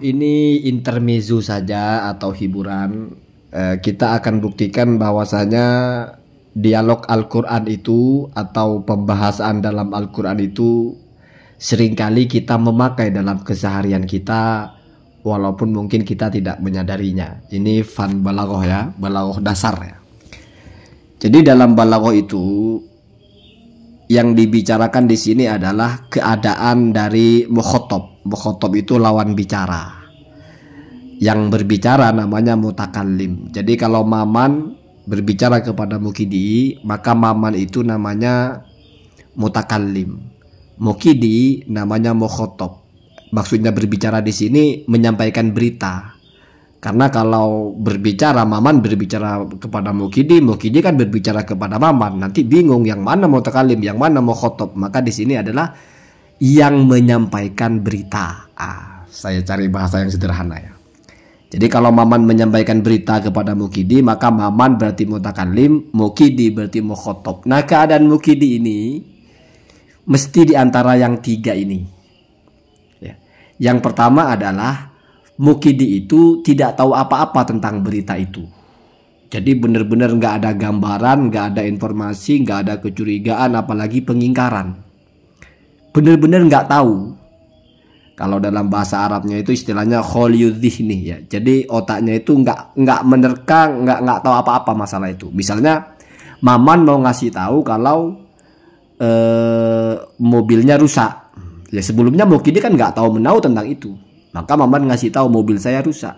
Ini intermezzo saja atau hiburan. Kita akan buktikan bahwasanya dialog Al-Quran itu atau pembahasan dalam Al-Quran itu seringkali kita memakai dalam keseharian kita, walaupun mungkin kita tidak menyadarinya. Ini fun balaghah ya, balaghah dasar ya. Jadi dalam balaghah itu yang dibicarakan di sini adalah keadaan dari mukhatab. Mukhatab itu lawan bicara. Yang berbicara namanya mutakallim. Jadi kalau Maman berbicara kepada Mukidi, maka Maman itu namanya mutakallim. Mukidi namanya mukhatab. Maksudnya berbicara di sini menyampaikan berita. Karena kalau berbicara Maman berbicara kepada Mukidi, Mukidi kan berbicara kepada Maman. Nanti bingung yang mana mutakallim, yang mana mukhatab. Maka di sini adalah yang menyampaikan berita. Saya cari bahasa yang sederhana ya. Jadi kalau Maman menyampaikan berita kepada Mukidi, maka Maman berarti mutakallim, Mukidi berarti mukhatab. Nah, keadaan Mukidi ini mesti di antara yang tiga ini. Ya. Yang pertama adalah Mukidi itu tidak tahu apa-apa tentang berita itu. Jadi benar-benar nggak ada gambaran, nggak ada informasi, nggak ada kecurigaan, apalagi pengingkaran. Benar-benar nggak tahu. Kalau dalam bahasa Arabnya itu istilahnya kholiyudzihni ya. Jadi otaknya itu nggak menerka, nggak tahu apa-apa masalah itu. Misalnya Maman mau ngasih tahu kalau mobilnya rusak. Ya sebelumnya Mukidi kan nggak tahu menahu tentang itu. Maka Maman ngasih tahu mobil saya rusak.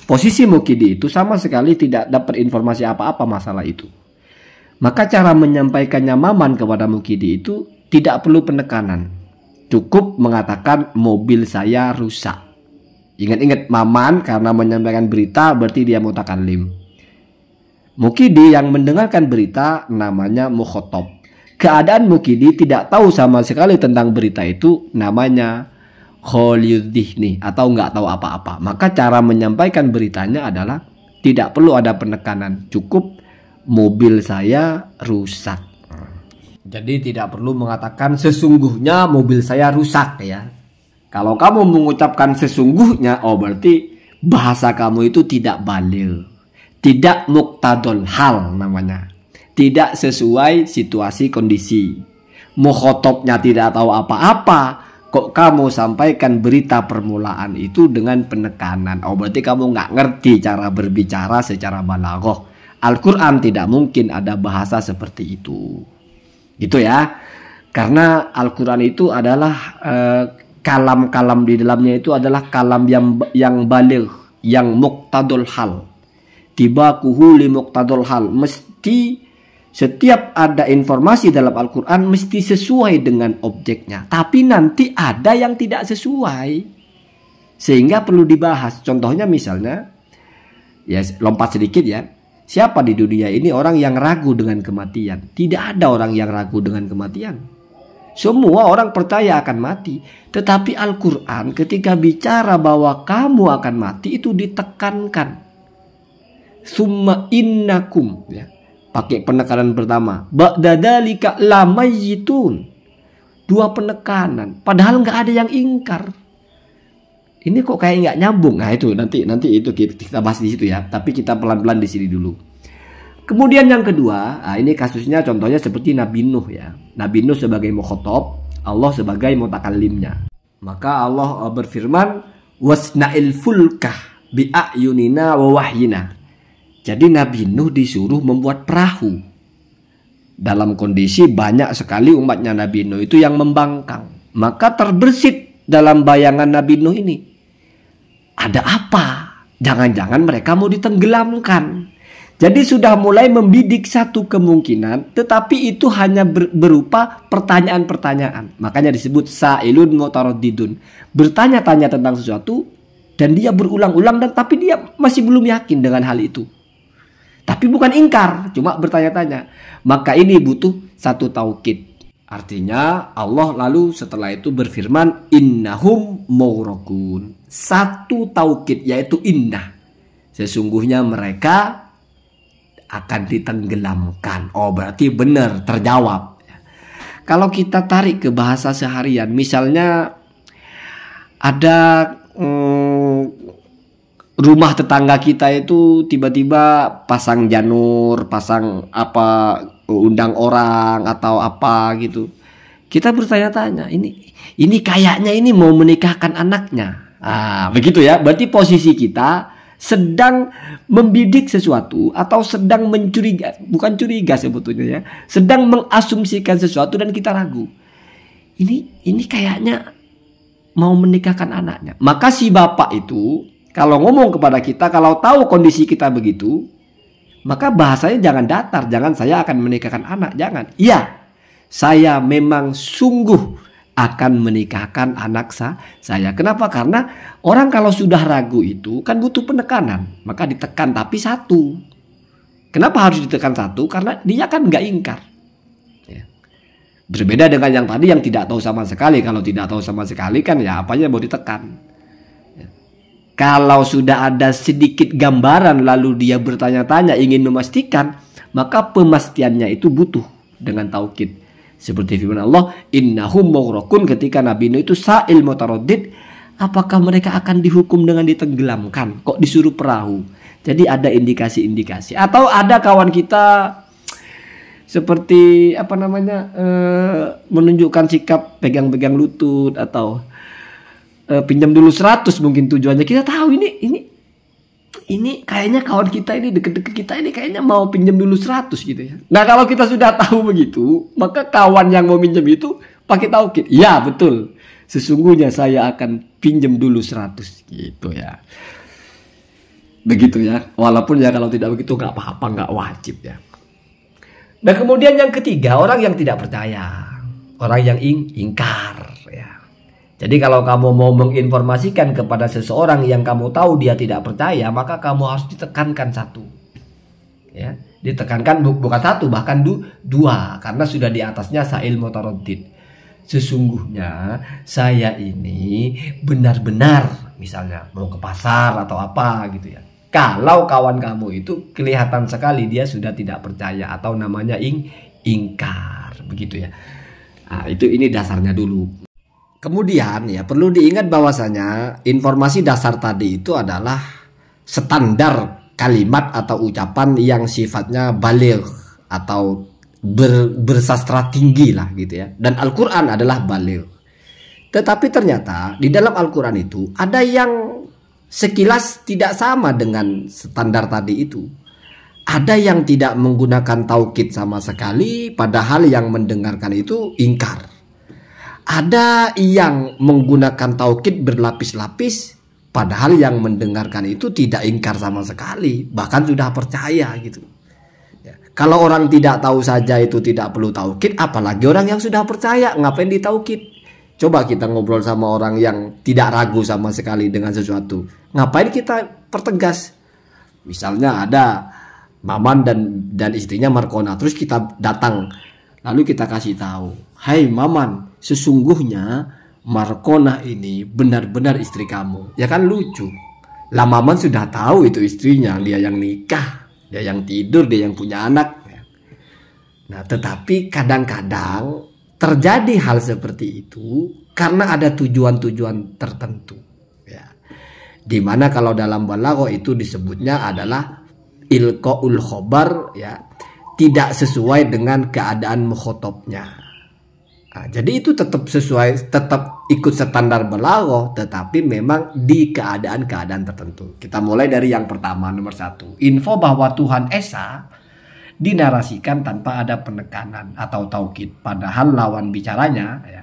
Posisi Mukidi itu sama sekali tidak dapat informasi apa-apa masalah itu. Maka cara menyampaikannya Maman kepada Mukidi itu tidak perlu penekanan. Cukup mengatakan mobil saya rusak. Ingat-ingat Maman karena menyampaikan berita berarti dia mutakallim. Mukidi yang mendengarkan berita namanya mukhatab. Keadaan Mukidi tidak tahu sama sekali tentang berita itu namanya kholiyudzihni atau nggak tahu apa-apa. Maka cara menyampaikan beritanya adalah tidak perlu ada penekanan, cukup mobil saya rusak. Jadi tidak perlu mengatakan sesungguhnya mobil saya rusak ya. Kalau kamu mengucapkan sesungguhnya, oh berarti bahasa kamu itu tidak baligh, tidak muqtadul hal namanya, tidak sesuai situasi kondisi. Mukhatabnya tidak tahu apa-apa, kok kamu sampaikan berita permulaan itu dengan penekanan. Oh berarti kamu nggak ngerti cara berbicara secara balaghah. Al-Quran tidak mungkin ada bahasa seperti itu. Gitu ya. Karena Al-Quran itu adalah kalam-kalam di dalamnya itu adalah kalam yang baligh, yang muqtadul hal. Tibakuhu li muqtadul hal. Mesti setiap ada informasi dalam Al-Quran mesti sesuai dengan objeknya. Tapi nanti ada yang tidak sesuai, sehingga perlu dibahas. Contohnya misalnya, ya lompat sedikit ya. Siapa di dunia ini orang yang ragu dengan kematian? Tidak ada orang yang ragu dengan kematian. Semua orang percaya akan mati. Tetapi Al-Quran ketika bicara bahwa kamu akan mati itu ditekankan. Summa innakum ya. Pakai penekanan pertama. Ba'da dzalika lamayyitun. Dua penekanan. Padahal nggak ada yang ingkar. Ini kok kayak nggak nyambung. Nah itu nanti itu kita bahas di situ ya. Tapi kita pelan-pelan di sini dulu. Kemudian yang kedua, nah ini kasusnya contohnya seperti Nabi Nuh ya. Nabi Nuh sebagai mukhatab, Allah sebagai mutakallimnya. Maka Allah berfirman, wasna'il fulkah bi'ayunina wa wahyina. Jadi Nabi Nuh disuruh membuat perahu. Dalam kondisi banyak sekali umatnya Nabi Nuh itu yang membangkang. Maka terbersit dalam bayangan Nabi Nuh ini. Ada apa? Jangan-jangan mereka mau ditenggelamkan. Jadi sudah mulai membidik satu kemungkinan. Tetapi itu hanya berupa pertanyaan-pertanyaan. Makanya disebut sa'ilun mutaraddidun. Bertanya-tanya tentang sesuatu. Dan dia berulang-ulang. Tapi dia masih belum yakin dengan hal itu. Tapi bukan ingkar, cuma bertanya-tanya. Maka ini butuh satu taukid. Artinya Allah lalu setelah itu berfirman innahum mawrakun. Satu taukid yaitu innah. Sesungguhnya mereka akan ditenggelamkan. Oh berarti benar terjawab. Kalau kita tarik ke bahasa seharian, misalnya ada rumah tetangga kita itu tiba-tiba pasang janur, pasang apa, undang orang atau apa gitu. Kita bertanya-tanya, ini kayaknya ini mau menikahkan anaknya. Begitu ya. Berarti posisi kita sedang membidik sesuatu atau sedang mencuriga, bukan curiga sebetulnya ya, sedang mengasumsikan sesuatu dan kita ragu. Ini kayaknya mau menikahkan anaknya. Maka si bapak itu kalau ngomong kepada kita, kalau tahu kondisi kita begitu, maka bahasanya jangan datar, jangan saya akan menikahkan anak, jangan. Iya, saya memang sungguh akan menikahkan anak saya. Kenapa? Karena orang kalau sudah ragu itu kan butuh penekanan. Maka ditekan tapi satu. Kenapa harus ditekan satu? Karena dia kan nggak ingkar. Ya. Berbeda dengan yang tadi yang tidak tahu sama sekali. Kalau tidak tahu sama sekali kan ya apanya mau ditekan. Ya. Kalau sudah ada sedikit gambaran lalu dia bertanya-tanya ingin memastikan, maka pemastiannya itu butuh dengan taukid. Seperti firman Allah, innahum mughraqun, ketika Nabi Nuh itu sa'il mutaraddid, apakah mereka akan dihukum dengan ditenggelamkan? Kok disuruh perahu? Jadi ada indikasi-indikasi. Atau ada kawan kita seperti apa namanya, menunjukkan sikap pegang-pegang lutut atau pinjam dulu 100 mungkin tujuannya. Kita tahu ini kayaknya kawan kita ini deket-deket kita ini kayaknya mau pinjam dulu 100 gitu ya. Nah kalau kita sudah tahu begitu, maka kawan yang mau pinjam itu pakai taukid. Ya betul, sesungguhnya saya akan pinjam dulu 100 gitu ya. Begitu ya. Walaupun ya kalau tidak begitu nggak apa-apa, nggak wajib ya. Nah kemudian yang ketiga, orang yang tidak percaya, orang yang ingkar ya. Jadi kalau kamu mau menginformasikan kepada seseorang yang kamu tahu dia tidak percaya, maka kamu harus ditekankan satu. Ya, ditekankan bukan satu, bahkan dua, karena sudah di atasnya sa'il mutaraddid. Sesungguhnya saya ini benar-benar misalnya mau ke pasar atau apa gitu ya. Kalau kawan kamu itu kelihatan sekali dia sudah tidak percaya atau namanya ingkar, begitu ya. Nah, ini dasarnya dulu. Kemudian ya perlu diingat bahwasanya informasi dasar tadi itu adalah standar kalimat atau ucapan yang sifatnya baligh atau bersastra tinggi lah gitu ya. Dan Al-Quran adalah baligh. Tetapi ternyata di dalam Al-Quran itu ada yang sekilas tidak sama dengan standar tadi itu. Ada yang tidak menggunakan taukid sama sekali, padahal yang mendengarkan itu ingkar. Ada yang menggunakan taukid berlapis-lapis, padahal yang mendengarkan itu tidak ingkar sama sekali, bahkan sudah percaya gitu. Ya. Kalau orang tidak tahu saja itu tidak perlu taukid, apalagi orang yang sudah percaya, ngapain ditaukid? Coba kita ngobrol sama orang yang tidak ragu sama sekali dengan sesuatu, ngapain kita pertegas? Misalnya ada Maman dan istrinya Markona, terus kita datang, lalu kita kasih tahu, hai Maman, sesungguhnya Markona ini benar-benar istri kamu. Ya kan lucu. Lah Maman sudah tahu itu istrinya, dia yang nikah, dia yang tidur, dia yang punya anak. Nah tetapi kadang-kadang terjadi hal seperti itu karena ada tujuan-tujuan tertentu. Ya. Dimana kalau dalam balaghah itu disebutnya adalah ilqaul khobar, ya, tidak sesuai dengan keadaan mukhotobnya. Nah, jadi itu tetap sesuai, tetap ikut standar balaghah, tetapi memang di keadaan-keadaan tertentu. Kita mulai dari yang pertama, nomor 1. Info bahwa Tuhan Esa dinarasikan tanpa ada penekanan atau taukid. Padahal lawan bicaranya ya,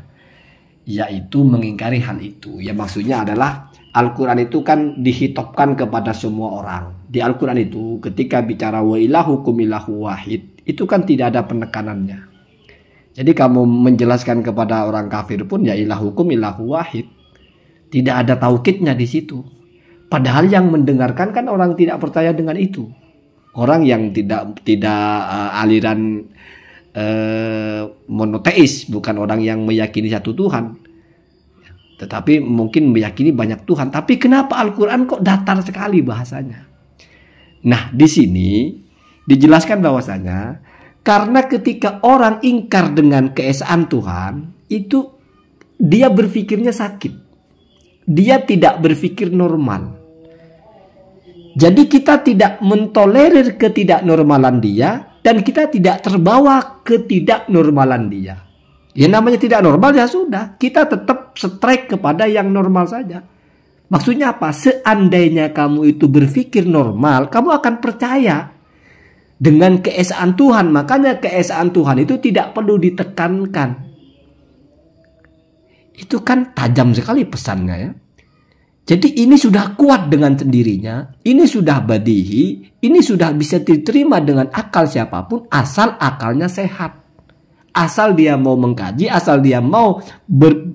yaitu mengingkari hal itu. Ya maksudnya adalah Al-Quran itu kan dihitopkan kepada semua orang. Di Al-Quran itu ketika bicara wa ilahukum ilahu wahid, itu kan tidak ada penekanannya. Jadi kamu menjelaskan kepada orang kafir pun ya ilahukum ilahu wahid. Tidak ada taukidnya di situ. Padahal yang mendengarkan kan orang tidak percaya dengan itu. Orang yang tidak aliran monoteis, bukan orang yang meyakini satu Tuhan. Tetapi mungkin meyakini banyak Tuhan. Tapi kenapa Al-Quran kok datar sekali bahasanya? Nah, di sini dijelaskan bahwasanya karena ketika orang ingkar dengan keesaan Tuhan, itu dia berpikirnya sakit. dia tidak berpikir normal. Jadi kita tidak mentolerir ketidaknormalan dia, dan kita tidak terbawa ketidaknormalan dia. Ya namanya tidak normal ya sudah, kita tetap strike kepada yang normal saja. Maksudnya apa? Seandainya kamu itu berpikir normal, kamu akan percaya dengan keesaan Tuhan. Makanya keesaan Tuhan itu tidak perlu ditekankan. Itu kan tajam sekali pesannya ya. Jadi ini sudah kuat dengan sendirinya, ini sudah badihi, ini sudah bisa diterima dengan akal siapapun asal akalnya sehat. Asal dia mau mengkaji, asal dia mau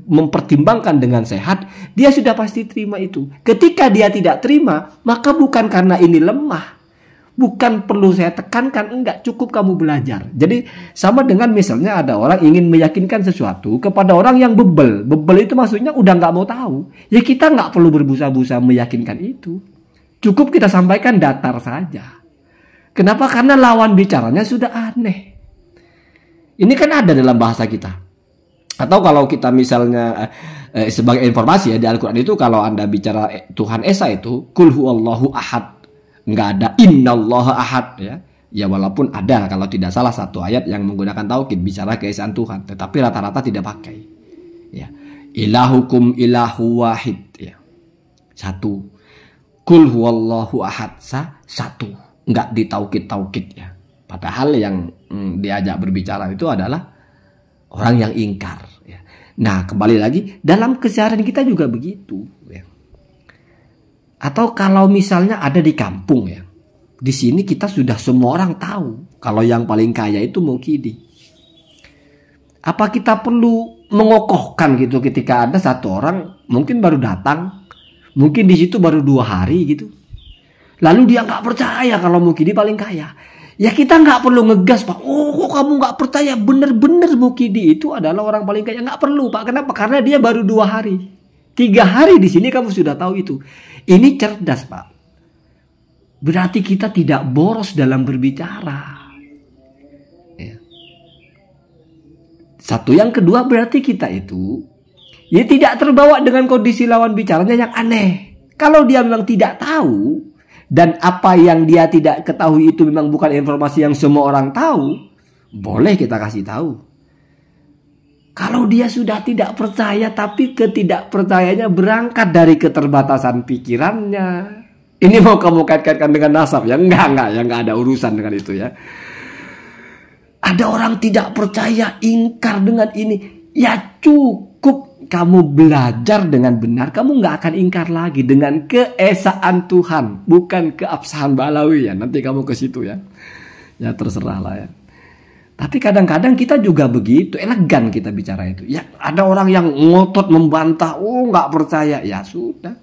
mempertimbangkan dengan sehat, dia sudah pasti terima itu. Ketika dia tidak terima, maka bukan karena ini lemah. Bukan perlu saya tekankan, enggak, cukup kamu belajar. Jadi sama dengan misalnya ada orang ingin meyakinkan sesuatu kepada orang yang bebel. Bebel itu maksudnya udah nggak mau tahu. Ya kita nggak perlu berbusa-busa meyakinkan itu. Cukup kita sampaikan datar saja. Kenapa? Karena lawan bicaranya sudah aneh. Ini kan ada dalam bahasa kita. Atau kalau kita misalnya sebagai informasi ya di Al-Quran itu kalau Anda bicara Tuhan Esa itu Kul huwallahu ahad. Nggak ada innallaha ahad ya. Ya walaupun ada kalau tidak salah satu ayat yang menggunakan taukid bicara keesaan Tuhan, tetapi rata-rata tidak pakai. Ya. Ilahukum ilahu wahid ya. Satu. Kul huwallahu ahad satu. Nggak ditaukid-taukid ya. Padahal yang diajak berbicara itu adalah orang yang ingkar ya. Nah, kembali lagi dalam keseharian kita juga begitu ya. Atau kalau misalnya ada di kampung ya. Di sini kita sudah semua orang tahu kalau yang paling kaya itu Mukidi. Apa kita perlu mengokohkan gitu ketika ada satu orang mungkin baru datang, mungkin di situ baru 2 hari gitu. Lalu dia nggak percaya kalau Mukidi paling kaya. Ya kita nggak perlu ngegas Pak. Oh kok kamu nggak percaya? Bener-bener Mukidi itu adalah orang paling kaya. Nggak perlu Pak. Kenapa? Karena dia baru 2 hari. 3 hari di sini kamu sudah tahu itu. Ini cerdas Pak. Berarti kita tidak boros dalam berbicara. Ya. Satu, yang kedua berarti kita itu ya tidak terbawa dengan kondisi lawan bicaranya yang aneh. Kalau dia memang tidak tahu dan apa yang dia tidak ketahui itu memang bukan informasi yang semua orang tahu, boleh kita kasih tahu. Kalau dia sudah tidak percaya tapi ketidakpercayanya berangkat dari keterbatasan pikirannya. Ini mau kamu kaitkan dengan nasab ya? Enggak, ya enggak ada urusan dengan itu ya. Ada orang tidak percaya, ingkar dengan ini. Ya cukup kamu belajar dengan benar, kamu nggak akan ingkar lagi dengan keesaan Tuhan, bukan keabsahan balawi ya. Nanti kamu ke situ ya. Ya terserah lah ya. Tapi kadang-kadang kita juga begitu, elegan kita bicara itu. Ya ada orang yang ngotot membantah, oh nggak percaya, ya sudah.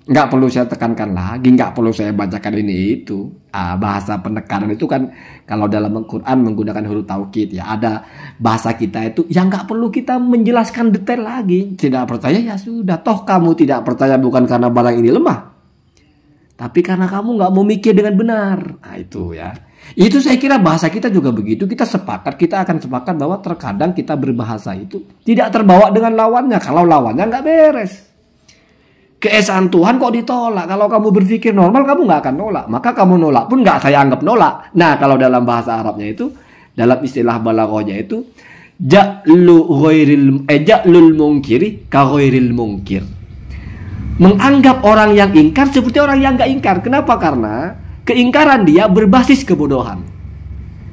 Nggak perlu saya tekankan lagi, nggak perlu saya bacakan ini itu. Bahasa penekanan itu kan kalau dalam Al-Quran menggunakan huruf taukid ya. Ada bahasa kita itu yang nggak perlu kita menjelaskan detail lagi. Tidak percaya ya sudah. Toh kamu tidak percaya bukan karena barang ini lemah, tapi karena kamu nggak mau mikir dengan benar. Nah itu ya. Itu saya kira bahasa kita juga begitu. Kita akan sepakat bahwa terkadang kita berbahasa itu tidak terbawa dengan lawannya. Kalau lawannya nggak beres. Keesaan Tuhan kok ditolak? Kalau kamu berpikir normal, kamu nggak akan nolak. Maka kamu nolak pun nggak saya anggap nolak. Nah, kalau dalam bahasa Arabnya itu, dalam istilah balaghahnya itu, ja'lul mungkiri ka ghairil mungkir. Menganggap orang yang ingkar seperti orang yang nggak ingkar. Kenapa? Karena keingkaran dia berbasis kebodohan.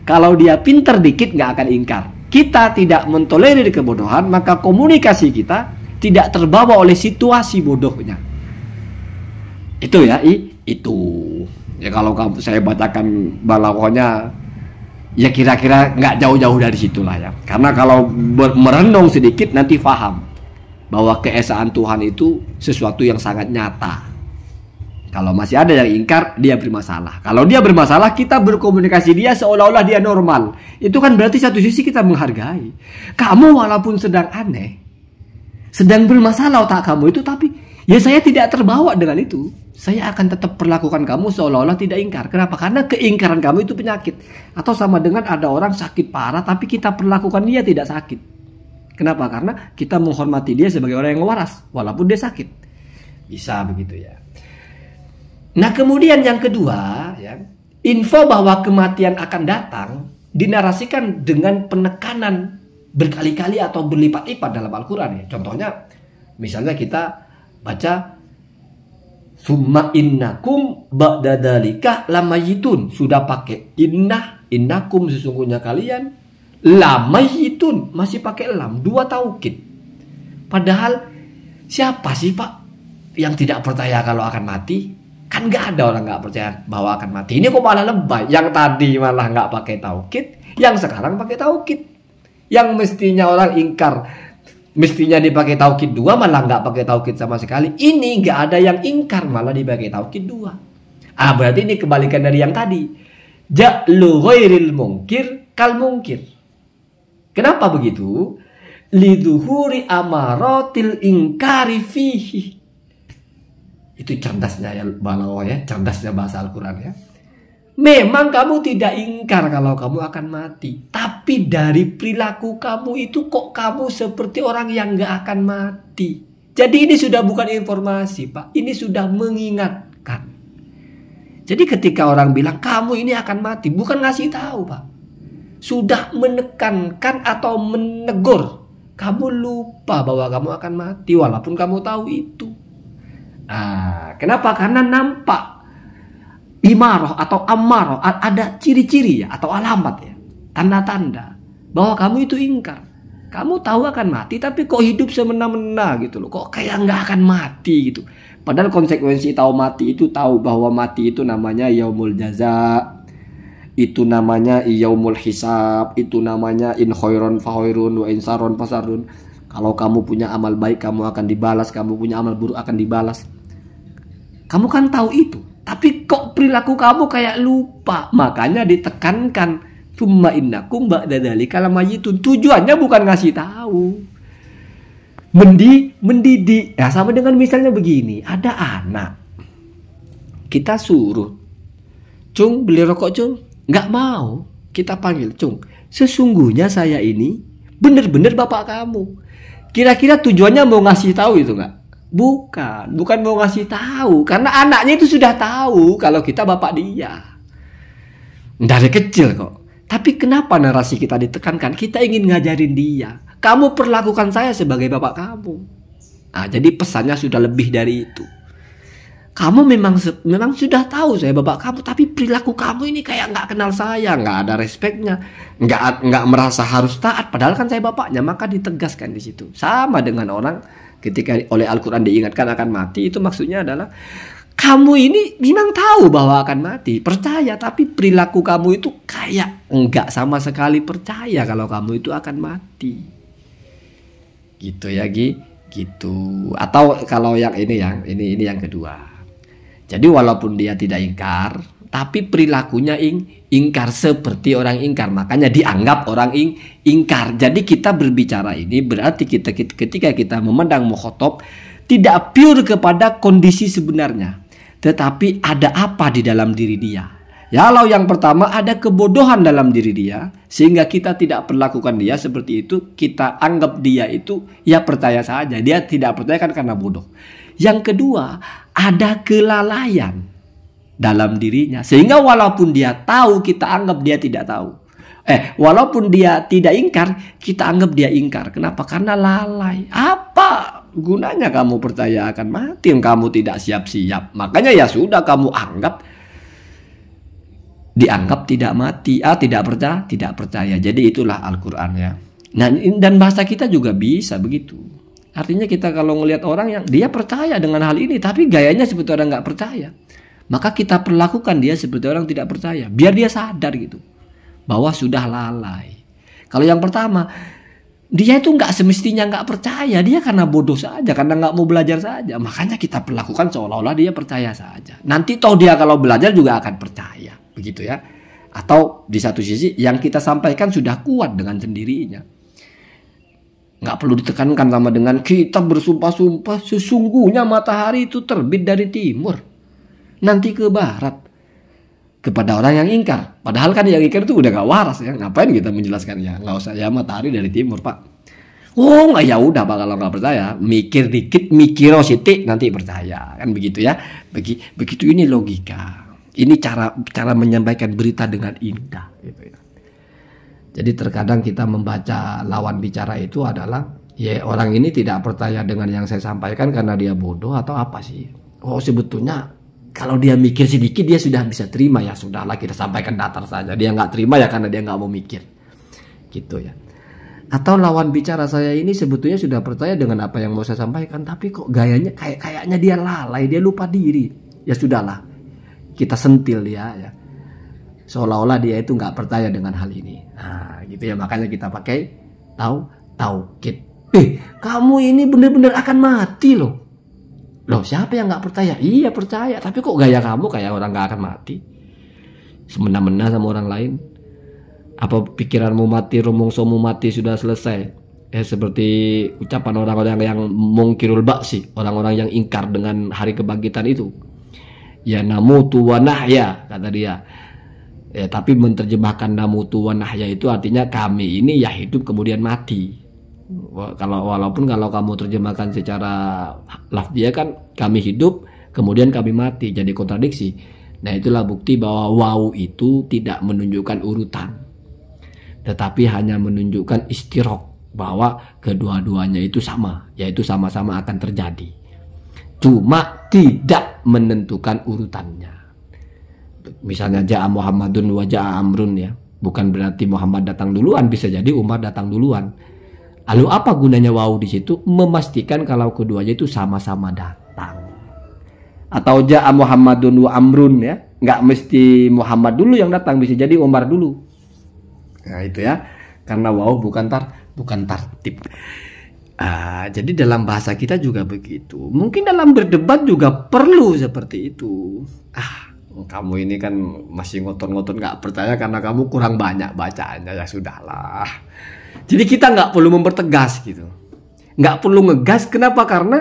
Kalau dia pinter dikit nggak akan ingkar. Kita tidak mentolerir kebodohan, maka komunikasi kita tidak terbawa oleh situasi bodohnya. Itu ya, itu. Ya kalau saya bacakan balaghahnya, ya kira-kira nggak jauh-jauh dari situlah ya. Karena kalau merenung sedikit nanti paham bahwa keesaan Tuhan itu sesuatu yang sangat nyata. Kalau masih ada yang ingkar, dia bermasalah. Kalau dia bermasalah, kita berkomunikasi dia seolah-olah dia normal. Itu kan berarti satu sisi kita menghargai. Kamu walaupun sedang aneh, sedang bermasalah otak kamu itu, tapi ya saya tidak terbawa dengan itu. Saya akan tetap perlakukan kamu seolah-olah tidak ingkar. Kenapa? Karena keingkaran kamu itu penyakit. Atau sama dengan ada orang sakit parah tapi kita perlakukan dia tidak sakit. Kenapa? Karena kita menghormati dia sebagai orang yang waras walaupun dia sakit. Bisa begitu ya. Nah kemudian yang kedua ya, info bahwa kematian akan datang dinarasikan dengan penekanan berkali-kali atau berlipat-lipat dalam Al-Quran ya. Contohnya misalnya kita baca summa innakum ba'da dzalika lamayitun, sudah pakai innakum sesungguhnya kalian, lamayitun masih pakai lam, dua taukid. Padahal siapa sih Pak yang tidak percaya kalau akan mati? Kan nggak ada orang nggak percaya bahwa akan mati. Ini kok malah lebay. Yang tadi malah nggak pakai taukid, yang sekarang pakai taukid. Yang mestinya orang ingkar, mestinya dipakai taukid 2, malah nggak pakai taukid sama sekali. Ini nggak ada yang ingkar, malah dipakai taukid 2. Berarti ini kebalikan dari yang tadi. Ja'lu ghairil mungkir kal mungkir. Kenapa begitu? Lidhuhuri amaratil ingkari fihi. Itu cerdasnya ya balaghah ya, cerdasnya bahasa Al-Quran ya. Memang kamu tidak ingkar kalau kamu akan mati, tapi dari perilaku kamu itu kok kamu seperti orang yang gak akan mati. Jadi ini sudah bukan informasi Pak, ini sudah mengingatkan. Jadi ketika orang bilang kamu ini akan mati, bukan ngasih tahu Pak, sudah menekankan atau menegur. Kamu lupa bahwa kamu akan mati walaupun kamu tahu itu. Kenapa? Karena nampak imarah atau amarah, ada ciri-ciri ya atau alamat ya, tanda-tanda bahwa kamu itu ingkar. Kamu tahu akan mati tapi kok hidup semena-mena gitu loh, kok kayak nggak akan mati gitu. Padahal konsekuensi tahu mati itu, tahu bahwa mati itu namanya yaumul jaza, itu namanya yaumul hisab, itu namanya in khairon fa khairun wa in saron fa sarun. Kalau kamu punya amal baik kamu akan dibalas, kamu punya amal buruk akan dibalas. Kamu kan tahu itu, tapi kok perilaku kamu kayak lupa. Makanya ditekankan summa innakum ba'da dzalika lamayitun. Tujuannya bukan ngasih tahu, mendidik. Ya sama dengan misalnya begini, ada anak kita suruh, Cung beli rokok Cung, nggak mau. Kita panggil, Cung, sesungguhnya saya ini bener-bener bapak kamu. Kira-kira tujuannya mau ngasih tahu itu nggak? Bukan mau ngasih tahu, karena anaknya itu sudah tahu kalau kita bapak dia dari kecil kok. Tapi kenapa narasi kita ditekankan? Kita ingin ngajarin dia, kamu perlakukan saya sebagai bapak kamu. Jadi pesannya sudah lebih dari itu. Kamu memang sudah tahu saya bapak kamu, tapi perilaku kamu ini kayak nggak kenal saya, nggak ada respeknya, nggak merasa harus taat. Padahal kan saya bapaknya. Maka ditegaskan di situ. Sama dengan orang ketika oleh Al-Quran diingatkan akan mati, itu maksudnya adalah kamu ini memang tahu bahwa akan mati, percaya, tapi perilaku kamu itu kayak enggak sama sekali percaya kalau kamu itu akan mati. Gitu ya gitu. Atau kalau yang ini yang kedua. Jadi walaupun dia tidak ingkar, tapi perilakunya ingkar seperti orang ingkar, makanya dianggap orang ingkar. Jadi kita berbicara ini berarti ketika kita memandang mukhotob tidak pure kepada kondisi sebenarnya, tetapi ada apa di dalam diri dia. Ya, kalau yang pertama ada kebodohan dalam diri dia sehingga kita tidak perlakukan dia seperti itu, kita anggap dia itu ya percaya saja, dia tidak percaya kan karena bodoh. Yang kedua, ada kelalaian dalam dirinya sehingga walaupun dia tahu kita anggap dia tidak tahu. Walaupun dia tidak ingkar, kita anggap dia ingkar. Kenapa? Karena lalai. Apa gunanya kamu percaya akan mati yang kamu tidak siap-siap? Makanya ya sudah, kamu dianggap tidak mati, tidak percaya. Jadi itulah Al-Quran ya. Nah, dan bahasa kita juga bisa begitu. Artinya kita kalau ngelihat orang yang dia percaya dengan hal ini, tapi gayanya seperti orang nggak percaya, maka kita perlakukan dia seperti orang tidak percaya, biar dia sadar gitu bahwa sudah lalai. Kalau yang pertama, dia itu nggak semestinya nggak percaya, dia karena bodoh saja, karena nggak mau belajar saja. Makanya kita perlakukan seolah-olah dia percaya saja. Nanti toh dia kalau belajar juga akan percaya, begitu ya. Atau di satu sisi yang kita sampaikan sudah kuat dengan sendirinya. Nggak perlu ditekankan sama dengan kita bersumpah-sumpah sesungguhnya matahari itu terbit dari timur nanti ke barat, kepada orang yang ingkar. Padahal kan yang ingkar itu udah gak waras ya, ngapain kita menjelaskannya? Nggak usah ya matahari dari timur Pak, Oh nggak, ya udah Pak, kalau nggak percaya mikir dikit, mikir sitik nanti percaya, kan begitu ya. Begitu ini logika. Ini cara menyampaikan berita dengan indah gitu ya. Jadi terkadang kita membaca lawan bicara itu adalah ya orang ini tidak percaya dengan yang saya sampaikan karena dia bodoh atau apa sih. Oh sebetulnya kalau dia mikir sedikit dia sudah bisa terima, ya sudahlah kita sampaikan datar saja. Dia nggak terima ya karena dia nggak mau mikir gitu ya. Atau lawan bicara saya ini sebetulnya sudah percaya dengan apa yang mau saya sampaikan, tapi kok gayanya kayaknya dia lalai, dia lupa diri. Ya sudahlah, kita sentil dia ya. Seolah-olah dia itu nggak percaya dengan hal ini. Nah, gitu ya, makanya kita pakai taukid. Kamu ini benar-benar akan mati loh. Loh, siapa yang nggak percaya? Iya percaya, tapi kok gaya kamu kayak orang nggak akan mati? Semena-mena sama orang lain. Apa pikiranmu mati, rumongsomu mati sudah selesai? Seperti ucapan orang-orang yang mungkirul ba'si, orang-orang yang ingkar dengan hari kebangkitan itu. Ya namutu wa nahya, kata dia. Tapi menerjemahkan namutu wa nahya itu artinya kami ini ya hidup kemudian mati. Walaupun kalau kamu terjemahkan secara lafziah kan kami hidup kemudian kami mati, jadi kontradiksi. Nah itulah bukti bahwa waw itu tidak menunjukkan urutan, tetapi hanya menunjukkan istirok, bahwa kedua-duanya itu sama, yaitu sama-sama akan terjadi, cuma tidak menentukan urutannya. Misalnya ja'a Muhammadun wa ja'a Amrun ya, bukan berarti Muhammad datang duluan, bisa jadi Umar datang duluan. Lalu apa gunanya waw di situ? Memastikan kalau keduanya itu sama-sama datang. Atau ja'a Muhammadun wa Amrun ya, nggak mesti Muhammad dulu yang datang, bisa jadi Umar dulu. Nah itu ya, karena waw bukan tartib. Jadi dalam bahasa kita juga begitu. Mungkin dalam berdebat juga perlu seperti itu. Kamu ini kan masih ngotot-ngotot nggak percaya karena kamu kurang banyak bacaannya, ya sudahlah. Jadi kita nggak perlu mempertegas gitu, nggak perlu ngegas. Kenapa? Karena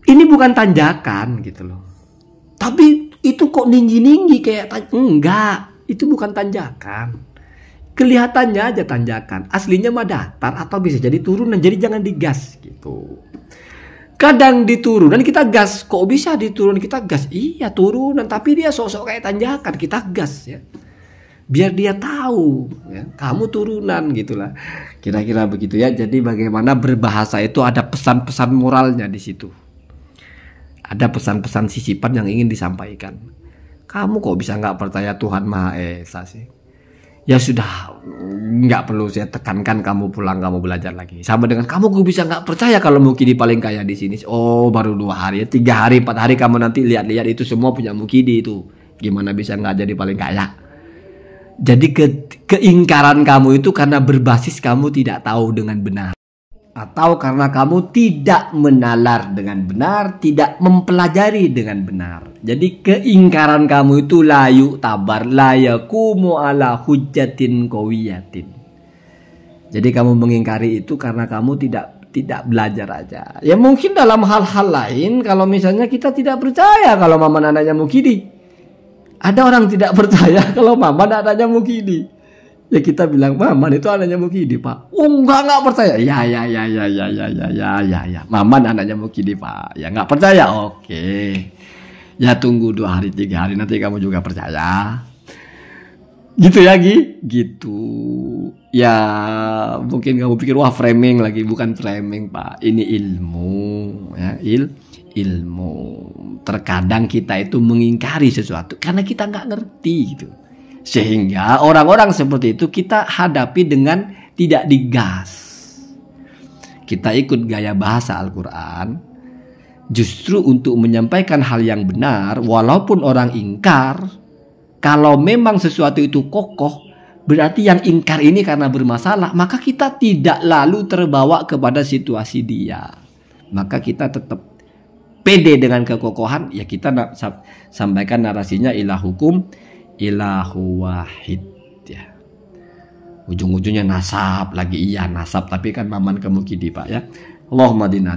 ini bukan tanjakan gitu loh. Tapi itu kok tinggi-tinggi kayak enggak, itu bukan tanjakan. Kelihatannya aja tanjakan, aslinya mah datar atau bisa jadi turunan. Jadi jangan digas gitu. Kadang di turunan kita gas, kok bisa di turunan kita gas? Iya turunan, tapi dia sosok kayak tanjakan, kita gas ya. Biar dia tahu ya, kamu turunan gitulah. Kira-kira begitu ya. Jadi bagaimana berbahasa itu ada pesan-pesan moralnya di situ. Ada pesan-pesan sisipan yang ingin disampaikan. Kamu kok bisa nggak percaya Tuhan Maha Esa sih? Ya sudah, nggak perlu saya tekankan, kamu pulang, kamu belajar lagi. Sama dengan kamu kok bisa nggak percaya kalau Mukidi paling kaya di sini. Oh baru 2 hari, 3 hari, 4 hari kamu nanti lihat-lihat itu semua punya Mukidi itu. Gimana bisa nggak jadi paling kaya? Jadi keingkaran kamu itu karena berbasis kamu tidak tahu dengan benar. Atau karena kamu tidak menalar dengan benar, tidak mempelajari dengan benar. Jadi keingkaran kamu itu layu tabar, layakumu ala hujjatin qawiyatin. Jadi kamu mengingkari itu karena kamu tidak belajar aja. Ya mungkin dalam hal-hal lain, kalau misalnya kita tidak percaya kalau Maman anaknya Mukidi. Ada orang tidak percaya kalau Maman anaknya Mukidi. Ya kita bilang Maman itu anaknya Mukidi Pak. Oh nggak percaya. Ya. Maman anaknya Mukidi Pak. Ya nggak percaya. Oke. Ya tunggu 2 hari 3 hari nanti kamu juga percaya. Gitu ya Gi. Gitu. Ya mungkin kamu pikir wah framing lagi, bukan framing Pak. Ini ilmu ya, ilmu. Terkadang kita itu mengingkari sesuatu karena kita nggak ngerti gitu. Sehingga orang-orang seperti itu kita hadapi dengan tidak digas. Kita ikut gaya bahasa Al-Quran justru untuk menyampaikan hal yang benar. Walaupun orang ingkar, kalau memang sesuatu itu kokoh, berarti yang ingkar ini karena bermasalah, maka kita tidak lalu terbawa kepada situasi dia. Maka kita tetap pede dengan kekokohan. Ya kita sampaikan narasinya ilahukum ilahu wahid ya. Ujung-ujungnya nasab lagi, iya nasab, tapi kan Maman ke Mukidi Pak ya. Allahumma dinna